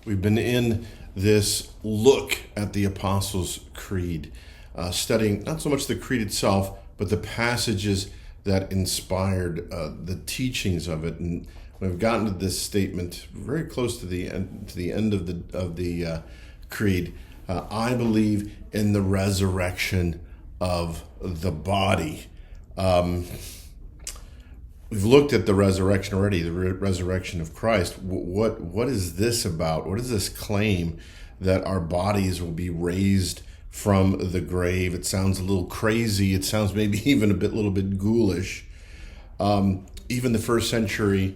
We've been in this look at the Apostles' Creed, studying not so much the creed itself, but the passages that inspired the teachings of it. And we've gotten to this statement very close to the end of the creed. I believe in the resurrection of the body. We've looked at the resurrection already, the resurrection of Christ. What is this about? What is this claim that our bodies will be raised from the grave? It sounds a little crazy. It sounds maybe even a little bit ghoulish. Even the first century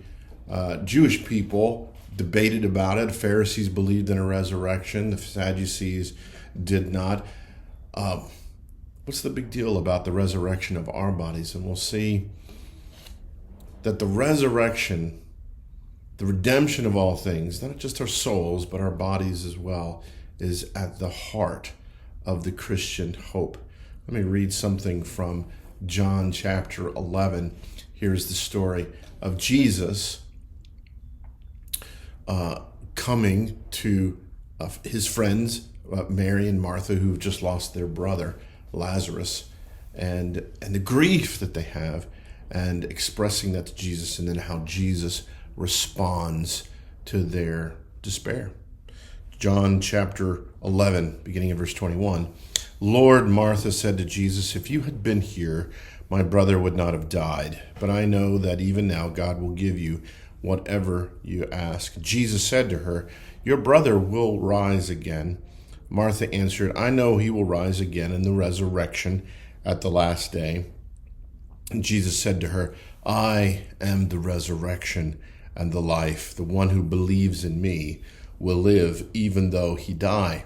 Jewish people debated about it. Pharisees believed in a resurrection. The Sadducees did not. What's the big deal about the resurrection of our bodies? And we'll see that the resurrection, the redemption of all things, not just our souls, but our bodies as well, is at the heart of the Christian hope. Let me read something from John chapter 11. Here's the story of Jesus coming to his friends, Mary and Martha, who've just lost their brother, Lazarus, and the grief that they have, and expressing that to Jesus, and then how Jesus responds to their despair. John chapter 11, beginning of verse 21. Lord, Martha said to Jesus, if you had been here, my brother would not have died. But I know that even now God will give you whatever you ask. Jesus said to her, your brother will rise again. Martha answered, I know he will rise again in the resurrection at the last day. And Jesus said to her, I am the resurrection and the life. The one who believes in me will live even though he die.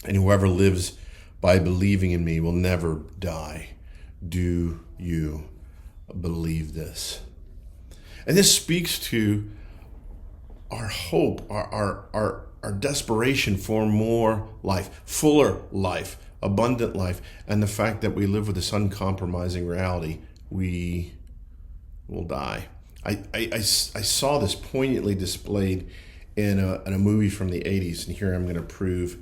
And whoever lives by believing in me will never die. Do you believe this? And this speaks to our hope, our desperation for more life, fuller life, abundant life, and the fact that we live with this uncompromising reality: we will die. I saw this poignantly displayed in a movie from the 80s, and here I'm going to prove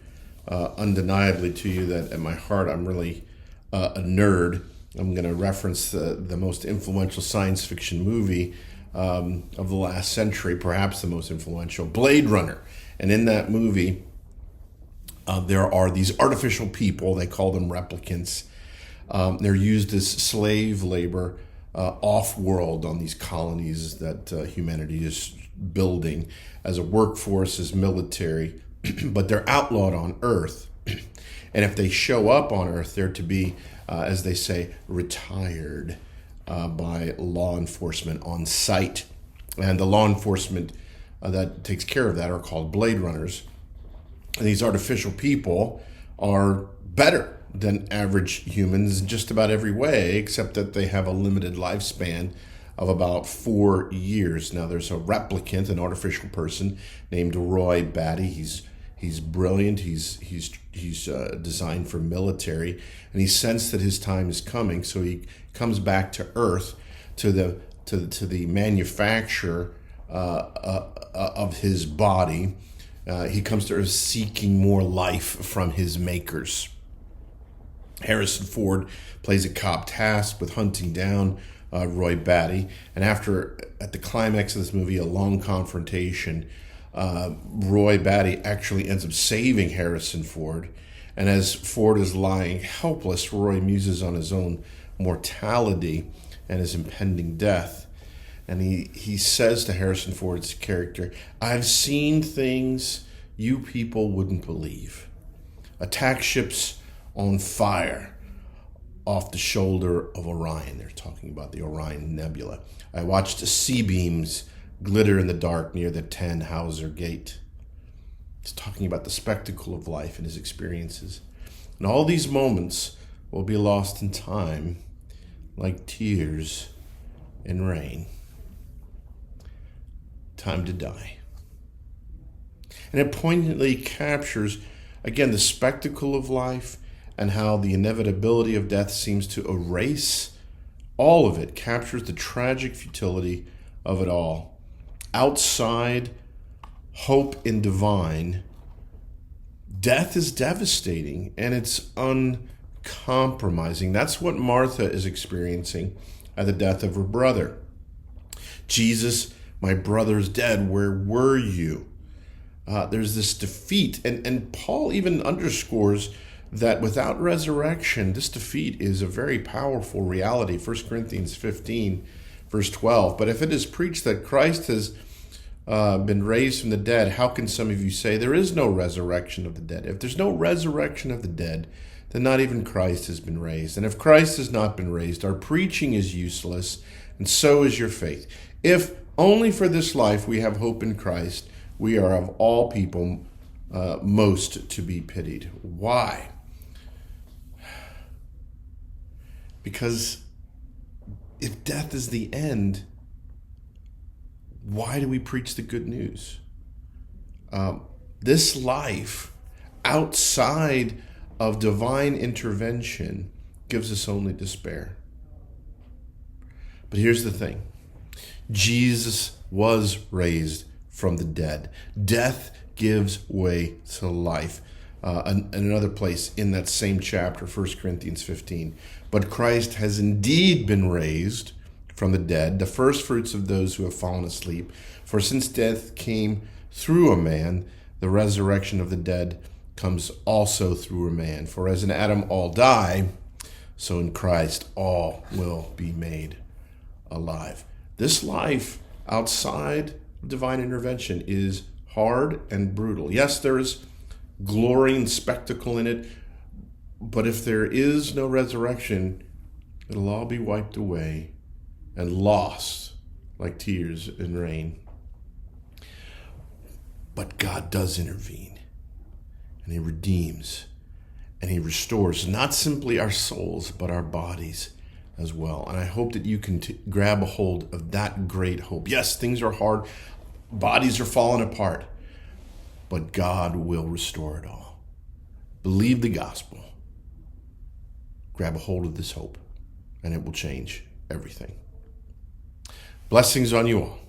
undeniably to you that at my heart I'm really a nerd. I'm going to reference the most influential science fiction movie of the last century, perhaps the most influential, Blade Runner. And in that movie, there are these artificial people, they call them replicants. They're used as slave labor off-world on these colonies that humanity is building as a workforce, as military, but they're outlawed on Earth. And if they show up on Earth, they're to be, as they say, retired by law enforcement on site. And the law enforcement that takes care of that are called Blade Runners. And these artificial people are better than average humans in just about every way, except that they have a limited lifespan of about 4 years. Now, there's a replicant, an artificial person named Roy Batty. He's brilliant. He's designed for military, and he sensed that his time is coming. So he comes back to Earth, to the manufacturer of his body. He comes to Earth seeking more life from his makers. Harrison Ford plays a cop tasked with hunting down Roy Batty, and at the climax of this movie, a long confrontation, Roy Batty actually ends up saving Harrison Ford. And as Ford is lying helpless, Roy muses on his own mortality and his impending death. And he says to Harrison Ford's character, I've seen things you people wouldn't believe. Attack ships on fire off the shoulder of Orion. They're talking about the Orion Nebula. I watched C-beams glitter in the dark near the Tannhauser Gate. He's talking about the spectacle of life and his experiences. And all these moments will be lost in time like tears in rain. Time to die. And it poignantly captures, again, the spectacle of life and how the inevitability of death seems to erase all of it, captures the tragic futility of it all. Outside hope in divine, death is devastating and it's uncompromising. That's what Martha is experiencing at the death of her brother. Jesus, my brother's dead. Where were you? There's this defeat. And Paul even underscores that without resurrection, this defeat is a very powerful reality. 1 Corinthians 15, verse 12. But if it is preached that Christ has been raised from the dead, how can some of you say there is no resurrection of the dead? If there's no resurrection of the dead, then not even Christ has been raised. And if Christ has not been raised, our preaching is useless, and so is your faith. If only for this life we have hope in Christ, we are of all people most to be pitied. Why? Because if death is the end, why do we preach the good news? This life outside of divine intervention gives us only despair. But here's the thing. Jesus was raised from the dead. Death gives way to life. Another place in that same chapter, 1 Corinthians 15. But Christ has indeed been raised from the dead, the first fruits of those who have fallen asleep. For since death came through a man, the resurrection of the dead comes also through a man. For as in Adam all die, so in Christ all will be made alive. This life outside of divine intervention is hard and brutal. Yes, there is glory and spectacle in it, but if there is no resurrection, it'll all be wiped away and lost like tears in rain. But God does intervene, and He redeems, and He restores not simply our souls, but our bodies as well. And I hope that you can grab a hold of that great hope. Yes, things are hard, bodies are falling apart, but God will restore it all. Believe the gospel. Grab a hold of this hope, and it will change everything. Blessings on you all.